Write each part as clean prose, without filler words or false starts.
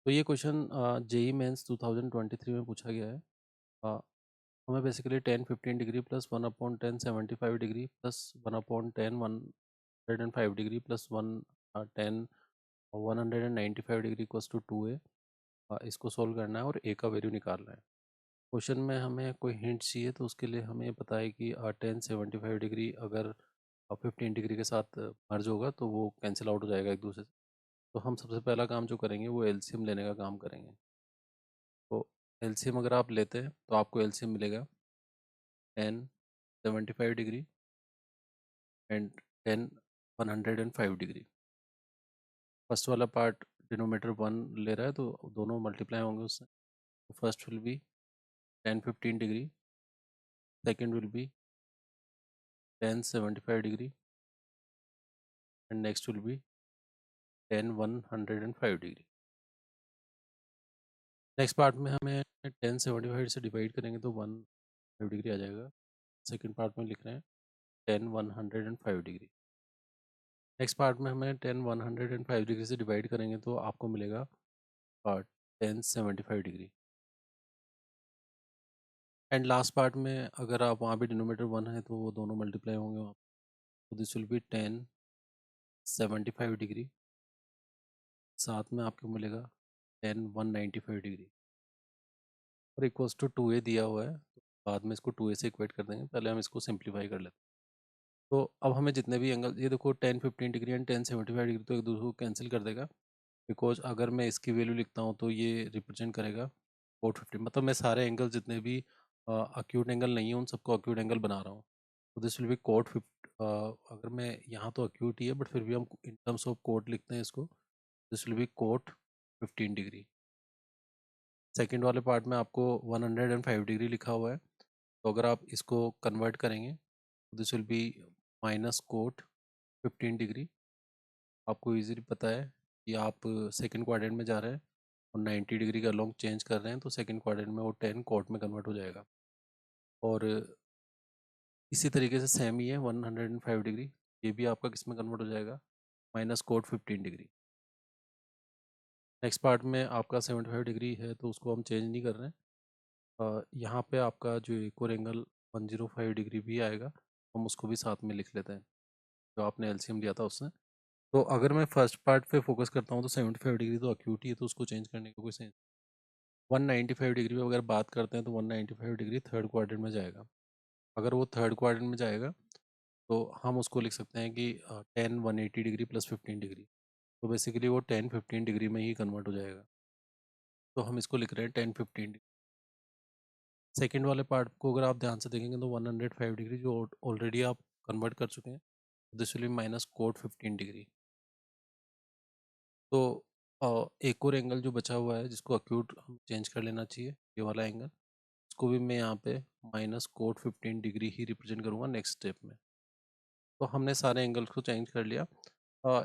तो ये question JEE mains 2023 में पूछा गया है। अ, हमें basically 10 15 degree plus 1/10 75 degree plus 1/10 105 degree plus 1 10 195 degree equals to 2a। इसको सोल्व करना है और ए का वैल्यू निकालना है। क्वेश्चन में हमें कोई हिंट चाहिए, तो उसके लिए हमें पता है कि 10 75 डिग्री अगर 15 डिग्री के साथ मर्ज होगा तो वो कैंसिल आउट हो जाएगा एक दूसरे से। तो हम सबसे पहला काम जो करेंगे वो एलसीएम लेने का काम करेंगे। तो एलसीएम अगर आप लेते हैं तो आपको एलसीएम मिलेगा 10 75 डिग्री एंड 10 105 डिग्री। फर्स्ट वाला पार्ट डिनोमीटर 1 ले रहा है तो दोनों मल्टीप्लाई होंगे उससे। तो first will be 10 15 degree, second will be 10 75 degree and next will be 10 105 degree. Next part में हमें 10 75 से डिवाइड करेंगे तो 1 डिग्री आ जाएगा। सेकेंड पार्ट में लिख रहे हैं 10 105 डिग्री। नेक्स्ट पार्ट में हमें 10 105 डिग्री से डिवाइड करेंगे तो आपको मिलेगा 10 75 डिग्री। एंड लास्ट पार्ट में अगर आप वहाँ पे डिनोमीटर 1 है तो वो दोनों मल्टीप्लाई होंगे वहाँ, तो दिस विल बी 10 75 डिग्री, साथ में आपको मिलेगा 10 195 डिग्री और इक्वल्स टू 2a दिया हुआ है। तो बाद में इसको 2a से इक्वेट कर देंगे, पहले हम इसको सिंप्लीफाई कर लेते हैं। तो अब हमें जितने भी एंगल, ये देखो 10 15 डिग्री एंड 10 75 डिग्री तो एक दूसरे को कैंसिल कर देगा, बिकॉज अगर मैं इसकी वैल्यू लिखता हूँ तो ये रिप्रेजेंट करेगा कोट 50। मतलब मैं सारे एंगल जितने भी अक्यूट एंगल नहीं है उन सबको अक्यूट एंगल बना रहा हूँ। तो दिस विल बी कोट 50। अगर मैं यहाँ तो अक्यूट ही है बट फिर भी हम इन टर्म्स ऑफ कोट लिखते हैं इसको, this will be cot 15 degree. Second वाले पार्ट में आपको 105 डिग्री लिखा हुआ है, तो अगर आप इसको कन्वर्ट करेंगे तो this will B minus cot 15 degree. आपको इजीली पता है कि आप सेकंड क्वाड्रेंट में जा रहे हैं और 90 डिग्री का लॉन्ग चेंज कर रहे हैं, तो सेकंड क्वाड्रेंट में वो 10 कोट में कन्वर्ट हो जाएगा। और इसी तरीके से सेम ही है 105 डिग्री, ये भी आपका किस में कन्वर्ट हो जाएगा, minus cot 15 degree. Next part में आपका 75 डिग्री है तो उसको हम चेंज नहीं कर रहे हैं। यहाँ पे आपका जो एक और एंगल 105 डिग्री भी आएगा, हम उसको भी साथ में लिख लेते हैं जो आपने एलसीएम लिया था उससे। तो अगर मैं फर्स्ट पार्ट पे फोकस करता हूँ तो 75 डिग्री तो अक्यूट ही है, तो उसको चेंज करने का कोई सेंस। 195 डिग्री पे अगर बात करते हैं तो 195 डिग्री थर्ड क्वाड्रेंट में जाएगा। अगर वो थर्ड क्वाड्रेंट में जाएगा तो हम उसको लिख सकते हैं कि 10 180 डिग्री प्लस 15 डिग्री। तो बेसिकली वो 10 15 डिग्री में ही कन्वर्ट हो जाएगा, तो हम इसको लिख रहे हैं 10 15 डिग्री। सेकेंड वाले पार्ट को अगर आप ध्यान से देखेंगे तो 105 डिग्री जो ऑलरेडी आप कन्वर्ट कर चुके हैं, this will B minus cot 15 degree. तो एक और एंगल जो बचा हुआ है जिसको अक्यूट हम चेंज कर लेना चाहिए, ये वाला एंगल, इसको भी मैं यहाँ पे माइनस कोट 15 डिग्री ही रिप्रेजेंट करूँगा नेक्स्ट स्टेप में। तो हमने सारे एंगल्स को चेंज कर लिया।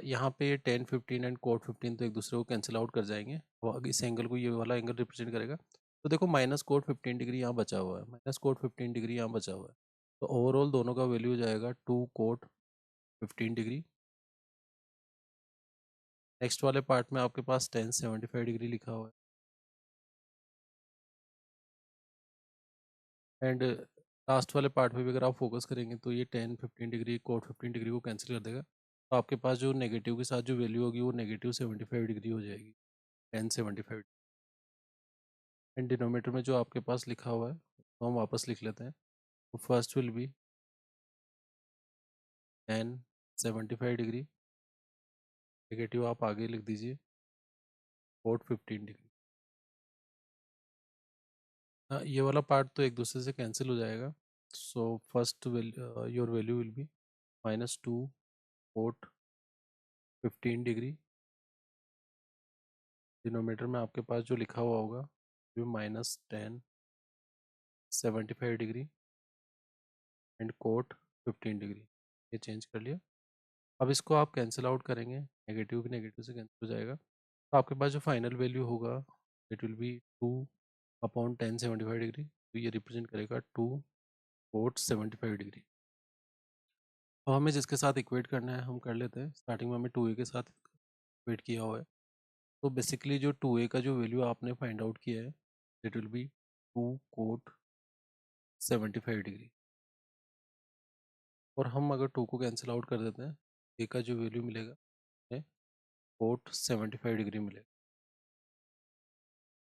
यहाँ पे ये 10 15 एंड कोट 15 तो एक दूसरे को कैंसिल आउट कर जाएंगे और इस एंगल को ये वाला एंगल रिप्रेजेंट करेगा। तो देखो माइनस कोट 15 डिग्री यहाँ बचा हुआ है, माइनस कोट 15 डिग्री यहाँ बचा हुआ है, तो ओवरऑल दोनों का वैल्यू हो जाएगा 2 कोट 15 डिग्री। नेक्स्ट वाले पार्ट में आपके पास 10 75 डिग्री लिखा हुआ है एंड लास्ट वाले पार्ट में भी अगर आप फोकस करेंगे तो ये 10 15 डिग्री कोट 15 डिग्री को कैंसिल कर देगा, तो आपके पास जो नेगेटिव के साथ जो वैल्यू होगी वो नेगेटिव 75 डिग्री हो जाएगी, 10 75। एंड डिनोमीटर में जो आपके पास लिखा हुआ है तो हम वापस लिख लेते हैं। तो first will be 10 75 degree, negative आप आगे लिख दीजिए कोट 15 डिग्री। ये वाला पार्ट तो एक दूसरे से कैंसिल हो जाएगा, so first your value will be -2 cot 15 degree. Denominator में आपके पास जो लिखा हुआ होगा वो -10 75 डिग्री एंड कोट 15 डिग्री, ये चेंज कर लिया। अब इसको आप कैंसिल आउट करेंगे, नेगेटिव भी नेगेटिव से कैंसिल हो जाएगा, तो आपके पास जो फाइनल वैल्यू होगा इट विल बी 2/10 75 डिग्री, तो ये रिप्रेजेंट करेगा 2 कोट 75 डिग्री। अब हमें जिसके साथ इक्वेट करना है हम कर लेते हैं। स्टार्टिंग में हमें 2a के साथ इक्वेट किया हुआ है, तो बेसिकली जो 2a का जो वैल्यू आपने फाइंड आउट किया है it will be 2 cot 75 degree. और हम अगर 2 को कैंसिल आउट कर देते हैं, a का जो वैल्यू मिलेगा हमें कोट 75 डिग्री मिलेगा।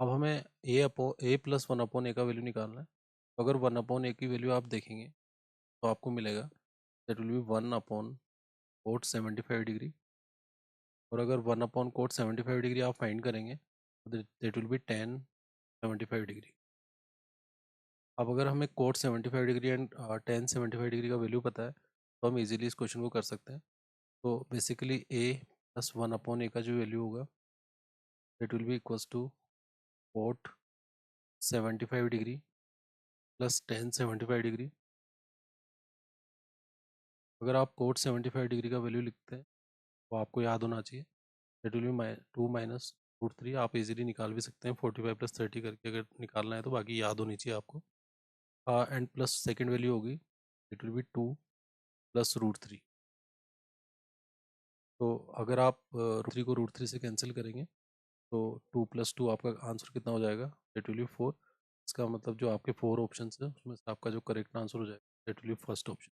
अब हमें a प्लस 1/a का वैल्यू निकालना है। तो अगर 1/a की वैल्यू आप देखेंगे तो आपको मिलेगा that will be 1 cot 75 degree. और अगर 1 कोट 75 डिग्री आप फाइंड करेंगे तो दैट विल बी 10 75 डिग्री। अब अगर हमें कोट 75 डिग्री एंड 10 75 डिग्री का वैल्यू पता है तो हम इजीली इस क्वेश्चन को कर सकते हैं। तो बेसिकली a प्लस 1/a का जो वैल्यू होगा that will be equals to cot 75 degree plus 10 75 degree. अगर आप कोट 75 डिग्री का वैल्यू लिखते हैं तो आपको याद होना चाहिए दैट विल बी 2 माइनस √3। आप इजीली निकाल भी सकते हैं 45 प्लस 30 करके अगर निकालना है तो, बाकी याद होनी चाहिए आपको। एंड प्लस सेकेंड वैल्यू होगी इट विल बी 2 प्लस √3। तो अगर आप √3 को √3 से कैंसिल करेंगे तो 2 प्लस 2 आपका आंसर कितना हो जाएगा, इट विल बी 4। इसका मतलब जो आपके 4 ऑप्शन है उसमें से आपका जो करेक्ट आंसर हो जाएगा it will B first option.